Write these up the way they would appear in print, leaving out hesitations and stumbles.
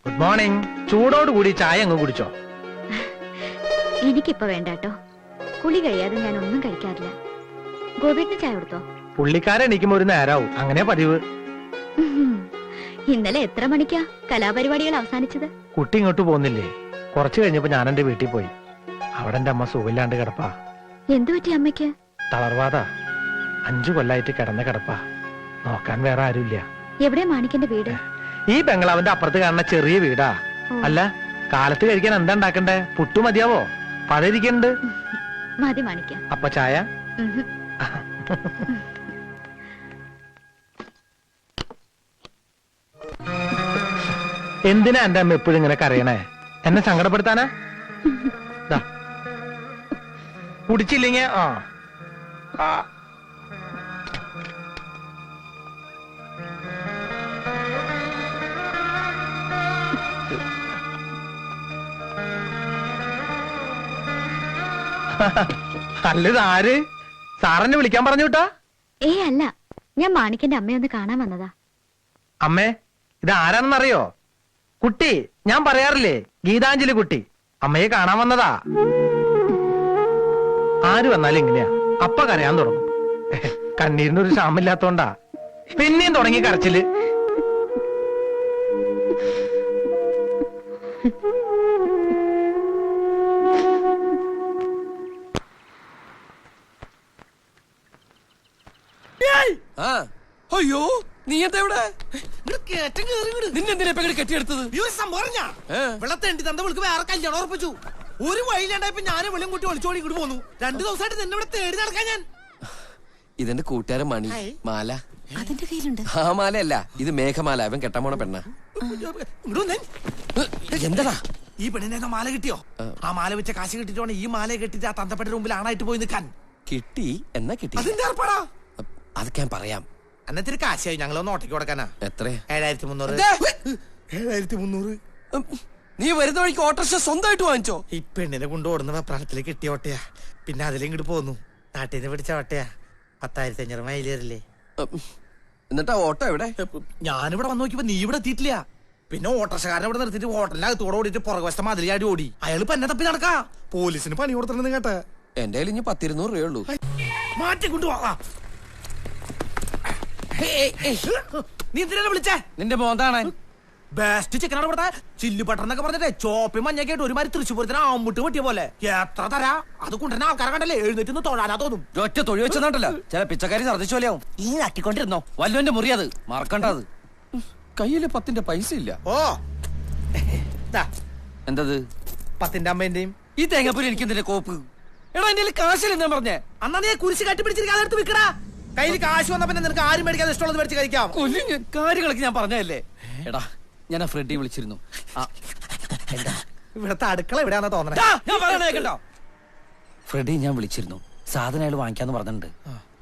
Good morning. ചൂടോട് കൂടി ചായ അങ്ങ് കുടിച്ചോ? എനിക്കിപ്പോ വേണ്ടാട്ടോ. കുളി കഴിയാതെ ഞാൻ ഒന്നും കഴിക്കാറില്ല. ഗോപിയേട്ടന് ചായ കൊടുത്തോ? പുള്ളിക്കാരൻ എണീക്കുമ്പോ ഒരു നേരാവും, അങ്ങനെ പതിവ്. ഇന്നലെ എത്ര മണിക്കാ കലാപരിപാടികൾ അവസാനിച്ചത്? കുട്ടി ഇങ്ങോട്ട് പോകുന്നില്ലേ? കുറച്ചു കഴിഞ്ഞപ്പോ ഞാൻ എന്റെ വീട്ടിൽ പോയി. അവിടെ എന്റെ അമ്മ സുഖമില്ലാണ്ട് കിടപ്പാ. എന്തു പറ്റി അമ്മയ്ക്ക്? തളർവാദ. 5 കൊല്ലായിട്ട് കിടന്ന കിടപ്പാ. നോക്കാൻ വേറെ ആരുമില്ല. എവിടെ മാണിക്കന്റെ വീട്? ഈ ബംഗ്ലാവിന്റെ അപ്പുറത്ത് കാണുന്ന ചെറിയ വീടാ. അല്ല, കാലത്ത് കഴിക്കാൻ എന്താ ഉണ്ടാക്കണ്ടേ? പുട്ടു മതിയാവോ? പഴയിരിക്കണ്ട്. മതി മാണിക്ക. അപ്പൊ ചായ? എന്തിനാ എന്റെ അമ്മ എപ്പോഴും ഇങ്ങനെ കരയണേ? എന്നെ സങ്കടപ്പെടുത്താനാ? കുടിച്ചില്ലെങ്കിൽ അല്ലത് ആര്? സാറെന്നെ വിളിക്കാൻ പറഞ്ഞു വിട്ടാ? അല്ല, ഞാൻ മാണിക്കന്റെ അമ്മയൊന്ന് കാണാൻ വന്നതാ. അമ്മേ, ഇത് ആരാണെന്നറിയോ? കുട്ടി, ഞാൻ പറയാറില്ലേ, ഗീതാഞ്ജലി കുട്ടി. അമ്മയെ കാണാൻ വന്നതാ. ആര് വന്നാലും ഇങ്ങനെയാ, അപ്പ കരയാൻ തുടങ്ങും. കണ്ണീരിനൊരു ക്ഷാമില്ലാത്തോണ്ടാ. പിന്നെയും തുടങ്ങി കരച്ചില്. അയ്യോ, നീ എന്താ ഇവിടെ? നിന്നെന്തിനാ കെട്ടിയെടുത്തത്? വെള്ളത്തേണ്ടി തന്റെ വിളിക്ക് വേറെ കല്യാണം ഉറപ്പിച്ചു. ഒരു വഴിയിലാണ്ടായപ്പോ ഞാനും വെള്ളം കൂട്ടി ഒളിച്ചോടി ഇങ്ങോട്ട് പോന്നു. 2 ദിവസമായിട്ട് നിന്നെ ഇവിടെ തേടി നടക്കാൻ ഞാൻ. ഇതെന്റെ കൂട്ടുകാരൻ മണി. മാല അതിന്റെ കയ്യിലുണ്ട്. ആ മാലയല്ല, ഇത് മേഘമാല. അവൻ കെട്ടാൻ പോണ പെണ്ണ. എന്താ ഈ പെണ്ണിനെ മാല കിട്ടിയോ? ആ മാല വെച്ച കാശ് കിട്ടിട്ടോണ് ഈ മാല കെട്ടിട്ട് ആ തന്തപ്പെട്ട മുമ്പിൽ ആണായിട്ട് പോയി നിൽക്കാൻ. കിട്ടി എന്നാ കിട്ടി. അതിന്റെ ഏർപ്പാടാ. അതൊക്കെ ഞാൻ പറയാം. അന്നത്തിരി കാശായി ഞങ്ങളൊന്ന് ഓട്ടയ്ക്ക് കൊടുക്കാനാ. എത്ര? 7300. 7300. നീ വരുന്ന വഴിക്ക് ഓട്ടോറിക്ഷ സ്വന്തമായിട്ട് വാങ്ങിച്ചോ? ഈ പെണ്ണിനെ കൊണ്ട് ഓടുന്ന വെപ്രാളത്തില് കിട്ടിയ ഓട്ടയാ. പിന്നെ അതിലിങ്ങോട്ട് പോന്നു. നാട്ടിൽ നിന്ന് പിടിച്ച ഓട്ടയാ. 10,500 മൈലേറില്ലേ? എന്നിട്ടാ ഓട്ടോ എവിടെ? ഞാനിവിടെ വന്ന് നോക്കിയപ്പോ നീ ഇവിടെ എത്തിയിട്ടില്ല. പിന്നെ ഓട്ടോറിക്ഷക്കാരനെ ഇവിടെ നിർത്തിട്ട് ഹോട്ടലിനകത്തോടെ ഓടിയിട്ട് പുറകുവശത്തെ മതിലിയാടി ഓടി. അയാൾ എന്നെ തപ്പി നടക്കാ. പോലീസിന് പണി കൊടുത്തിട്ടുണ്ട് കേട്ടെ. എന്റെ കയ്യിൽ ഇനി 10-200 രൂപയുള്ളൂ. മാറ്റി കൊണ്ടുപോകാ. നീ എന്തിനാണ് വിളിച്ചേ? നിന്റെ മോന്താണ് ബെസ്റ്റ് ചിക്കനാണ് ഇവിടുത്തെ. ചില്ലി ബട്ടർ എന്നൊക്കെ പറഞ്ഞിട്ടേ ചോപ്പി മഞ്ഞക്കായിട്ട് ഒരുമാതിരി തൃശ്ശൂരത്തിന് ആമ്പുട്ട് പൊട്ടിയ പോലെ. എത്ര തരാ? അത് കൊണ്ടുവരുന്ന ആൾക്കാരെ കണ്ടല്ലേ എഴുന്നേറ്റ് തൊഴാനാ തോന്നും. ഒറ്റ തൊഴി വെച്ചതാണ്ടല്ലോ, ചില പിച്ചക്കാരി ഛർദ്ദിച്ച പോലെയാവും. ഈ നക്കിക്കൊണ്ടിരുന്നോ? വല്ലോന്റെ മുറി അത് മറക്കണ്ടത്. കയ്യില് 10ന്റെ പൈസ ഇല്ല. ഓ എന്തത്? 10ന്റെ അമ്മേന്റെയും ഈ തേങ്ങാപ്പൂരി എനിക്ക് എന്തിന്റെ കോപ്പ്? എടാ എന്റെ കാശില്ല എന്നാ പറഞ്ഞേ. അന്നാ നീ കുരിശ് കട്ടിപ്പിടിച്ചിരിക്കാതെ എടുത്ത് വിൽക്കടാ. കയ്യിൽ കാശ് വന്ന പിന്നെ നിനക്ക് ആരും മേടിക്കാതെ ഇഷ്ടമുള്ളത് മേടിച്ച് കഴിക്കാം. കാര്യങ്ങളൊക്കെ ഞാൻ പറഞ്ഞല്ലേ. എടാ, ഞാൻ ആ ഫ്രെഡി വിളിച്ചിരുന്നു. ഇവിടത്തെ അടുക്കള എവിടെയാണെന്ന് തോന്നണേ. ഫ്രെഡി ഞാൻ വിളിച്ചിരുന്നു. സാധനം അയാൾ വാങ്ങിക്കാന്ന് പറഞ്ഞിട്ടുണ്ട്.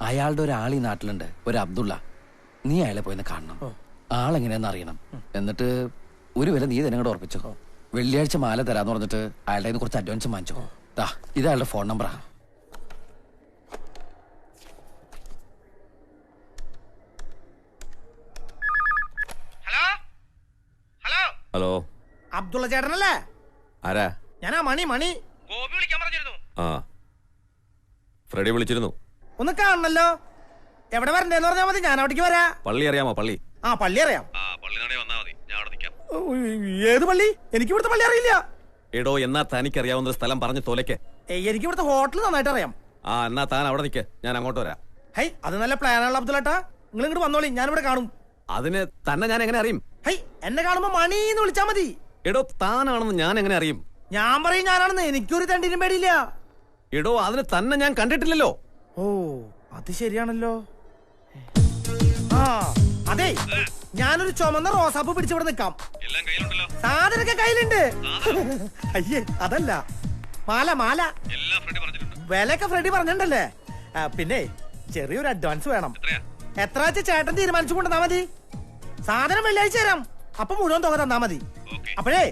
അയാളുടെ ഒരാൾ ഈ നാട്ടിലുണ്ട്, ഒരു അബ്ദുള്ള. നീ അയാളെ പോയിന്ന് കാണണം. ആളെങ്ങനെയാന്ന് അറിയണം. എന്നിട്ട് ഒരു വില നീ തന്നെ കൂടെ ഉറപ്പിച്ചോ. വെള്ളിയാഴ്ച മാല തരാന്ന് പറഞ്ഞിട്ട് അയാളുടെ കയ്യിൽ കുറച്ച് അഡ്വാൻസ് വാങ്ങിച്ചോ. ഇത് അയാളുടെ ഫോൺ നമ്പറാ. ഹലോ, അബ്ദുള്ള ചേട്ടനല്ലേ? ആരാ? ഞാനാ മണി. ഗോപി വിളിക്കാൻ പറഞ്ഞിരുന്നു. ആ, ഫ്രെഡി വിളിച്ചിരുന്നു. ഒന്ന് കാണണല്ലോ. എവിടെ വരണ്ടേന്ന് പറഞ്ഞാൽ മതി, ഞാൻ അവിടേക്ക് വരാ. പള്ളി അറിയാമോ? പള്ളി. ആ, പള്ളി അറിയാം. പള്ളി നടേ വന്നാ മതി, ഞാൻ അവിടെ നിൽക്കാം. ഏത് പള്ളി? എനിക്ക് ഇവിടുത്തെ പള്ളി അറിയില്ല. എടോ, എന്നാ തനിക്ക് അറിയാവുന്ന സ്ഥലം പറഞ്ഞു തോലയ്ക്ക്. എനിക്ക് ഇവിടുത്തെ ഹോട്ടൽ നന്നായിട്ട് അറിയാം. എന്നാ താൻ അവിടെ നിൽക്ക്, ഞാൻ അങ്ങോട്ട് വരാം. ഹൈ, അത് നല്ല പ്ലാനാണല്ലോ അബ്ദുള്ളേട്ടാ. നിങ്ങൾ ഇങ്ങോട്ട് വന്നോളി, ഞാനിവിടെ കാണും. അതിന് തന്നെ ഞാൻ എങ്ങനെ അറിയും? ഹൈ, എന്നെ കാണുമ്പോ മണീന്ന് വിളിച്ചാ മതി. എടോ, താനാണെന്ന് ഞാൻ എങ്ങനെ അറിയും? ഞാൻ പറയും ഞാനാണെന്ന്. എനിക്കൊരു തണ്ടിനും പേടിയില്ല. എടോ, അതിന് തന്നെ ഞാൻ കണ്ടിട്ടില്ലല്ലോ. ഓ, അത് ശരിയാണല്ലോ. ആ, അതെ, ഞാനൊരു ചുമന്ന റോസാപ്പ് പിടിച്ചിവിടെ നിൽക്കാം. സാധനൊക്കെ കയ്യിലുണ്ട്. അയ്യേ, അതല്ല, മാല. വിലയൊക്കെ ഫ്രെഡി പറഞ്ഞിട്ടുണ്ടല്ലേ. പിന്നെ ചെറിയൊരു അഡ്വാൻസ് വേണം. എത്ര വെച്ച ചേട്ടൻ തീരുമാനിച്ചു കൊണ്ടുവന്നാ മതി. സാധനം വെള്ളിയാഴ്ച തരാം. അപ്പൊ മുഴുവൻ തുക തന്നാ മതി. അപ്പോഴേ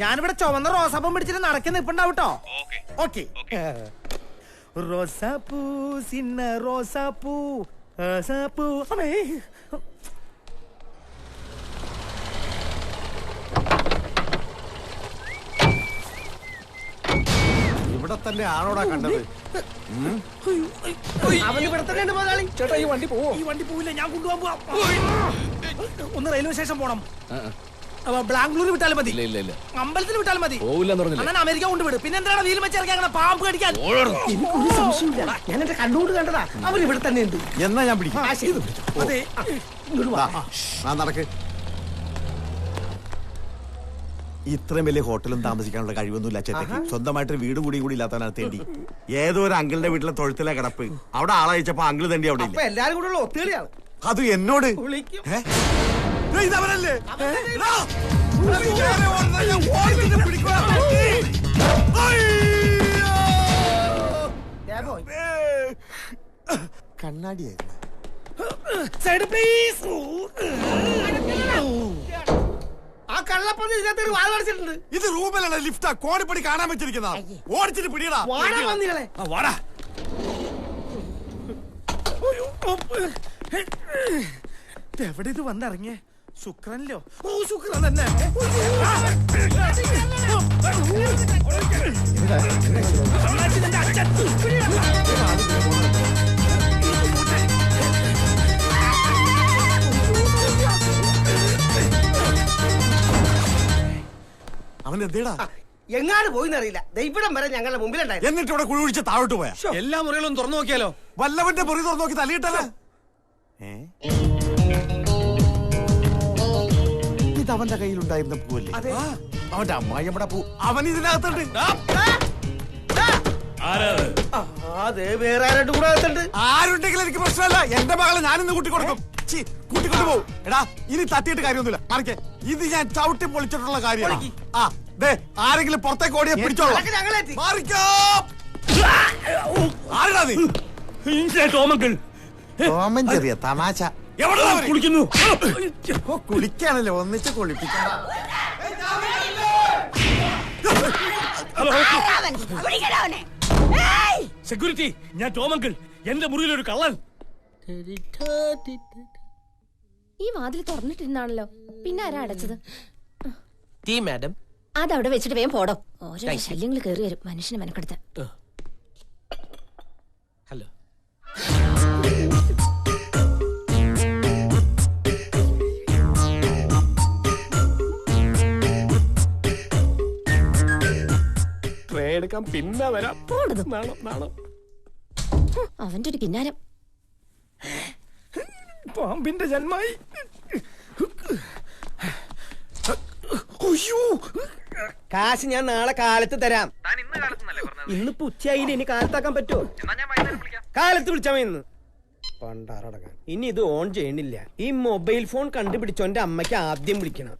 ഞാനിവിടെ ചുവന്ന റോസാപ്പും പിടിച്ചിട്ട് നടക്കി നിൽപ്പുണ്ടാവട്ടോ. ഓക്കെ. റോസാപ്പൂ, സിന്ന റോസാപ്പൂ, റോസാപ്പൂ. അമ്മേ, ഇവിടെ തന്നെ ആണോടാ കണ്ടത്? അവൻ ഇവിടെ തന്നെ മുതലാളി. ചേട്ടാ ഈ വണ്ടി പോവോ? ഈ വണ്ടി പോവില്ല, ഞാൻ കൊണ്ടുപോകാൻ പോവാം. ഒന്ന് റെയിൽവേ സ്റ്റേഷൻ പോണം. ബാംഗ്ലൂർ വിട്ടാലും മതി, ഇല്ല ഇല്ല ഇല്ല അമ്പലത്തിൽ വിട്ടാലും മതി. പോവില്ലെന്ന് പറഞ്ഞില്ലേ? അണ്ണൻ അമേരിക്ക കൊണ്ടുവിടും. പിന്നെ എന്താണ് വീൽ വെച്ചിറക്കാൻ പാമ്പ് കടിക്കാൻ? എനിക്കൊരു സംശയമില്ല, ഞാൻ എന്റെ കണ്ണുകൊണ്ട് കണ്ടതാ. അവൻ ഇവിടെ തന്നെ ഉണ്ട്. എന്നാ ഞാൻ പിടിക്കാം. അതെ, ഇങ്ങോട്ട് വാ. നടക്ക്. ഇത്രയും വലിയ ഹോട്ടലും താമസിക്കാനുള്ള കഴിവൊന്നുമില്ല ചേട്ടക്ക്. സ്വന്തമായിട്ട് വീടും കൂടിയും കൂടി ഇല്ലാത്തവനാണ് തേണ്ടി. ഏതോ ഒരു അങ്കിളിന്റെ വീട്ടിലെ തൊഴുത്തിലെ കിടപ്പ്. അവിടെ ആളയച്ചപ്പോ അങ്കിള് തേണ്ടി അവിടെ അപ്പൊ എല്ലാരും കൂടെ ഉള്ള ഒത്തുകളിയാണ്. അത് എന്നോട് വിളിക്കും. ഇതവനല്ലേ? കണ്ണാടിയായിരുന്നു. Side please. ആ കള്ളപ്പന്നി ഇതിനകത്ത് ഒരു വാൽ അടച്ചിട്ടുണ്ട്. ഇത് റൂമിലാണ്, ലിഫ്റ്റാ, കോണിപ്പടി കാണാൻ വെച്ചിരിക്കുന്ന. ഓടിച്ചിട്ട് പിടിയടാ. വാടാ പന്നികളെ. വാടാ. എവിടെ ഇത് വന്നിറങ്ങിയ? ശുക്രനിലോ? ഓ, ശുക്രൻ തന്നെ. അവൻ എന്തേടാ? എങ്ങാട് പോയിന്നറിയില്ല. ഇവിടം വരെ ഞങ്ങളുടെ മുമ്പിലുണ്ടായിരുന്നു. എന്നിട്ട് ഇവിടെ കുഴി ഒഴിച്ച് താഴോട്ട് പോയാ? എല്ലാ മുറികളും തുറന്നു നോക്കിയാലോ? വല്ലവന്റെ മുറി തുറന്നു നോക്കി തല്ലിയിട്ടല്ലേ? ഇത് അവന്റെ കയ്യിലുണ്ടായിരുന്ന പൂവല്ലേ? അവന്റെ അമ്മായി നമ്മുടെ പൂ. അവൻ ഇതിനകത്തുണ്ട്. അതെ, വേറെ ആരായിട്ട് കൂടെ അകത്തുണ്ട്. ആരുണ്ടെങ്കിലും എനിക്ക് പ്രശ്നമല്ല. എന്റെ മകളെ ഞാനിന്ന് കൂട്ടിക്കൊടുക്കും. കൂട്ടിക്കൊണ്ടു പോകും. എടാ, ഇനി തട്ടിയിട്ട് കാര്യമൊന്നുമില്ല. മാറിക്കേ. ഇത് ഞാൻ ചവിട്ടി പൊളിച്ചിട്ടുള്ള കാര്യമാണ്. ആ ദേ, ആരെങ്കിലും പുറത്തേക്ക് ഓടിയെ പിടിച്ചോളാം. ഞങ്ങളെത്തി. മാറിക്കോ. ആരെടാ നീ? ടോമൻ ചെറിയ തമാശ. എവിടെയാ അവര്? കുളിക്കുന്നു. ഓ, കുളിക്കാണല്ലോ, ഒന്നിച്ച് കുളിപ്പിക്കണ്ട. സെക്യൂരിറ്റി, ഞാൻ ടോമങ്കിൾ. എന്റെ മുറിയിൽ ഒരു കള്ളൻ. ഈ വാതിൽ തുറന്നിട്ടിരുന്നാണല്ലോ, പിന്നെ ആരാ അടച്ചത്? മാഡം, അതവിടെ വെച്ചിട്ട് വേഗം പോടോ. ഓരോ ശല്യങ്ങൾ കയറി വരും മനുഷ്യന് മെനക്കെടുത്ത്. ഹലോ. ട്രെയിൻ എടുക്കാൻ പിന്നെ വരാം. അവന്റെ ഒരു കിന്നാരം. പാമ്പിന്റെ ജന്മായി. കാശ് ഞാൻ നാളെ കാലത്ത് തരാം. ഇന്നിപ്പോ ഉച്ചയായില്ല, ഇനി കാലത്താക്കാൻ പറ്റുമോ? കാലത്ത് വിളിച്ചാ ഇന്ന് പണ്ടാറടക്കാൻ. ഇനി ഇത് ഓൺ ചെയ്യണില്ല. ഈ മൊബൈൽ ഫോൺ കണ്ടുപിടിച്ചോന്റെ അമ്മയ്ക്ക് ആദ്യം വിളിക്കണം.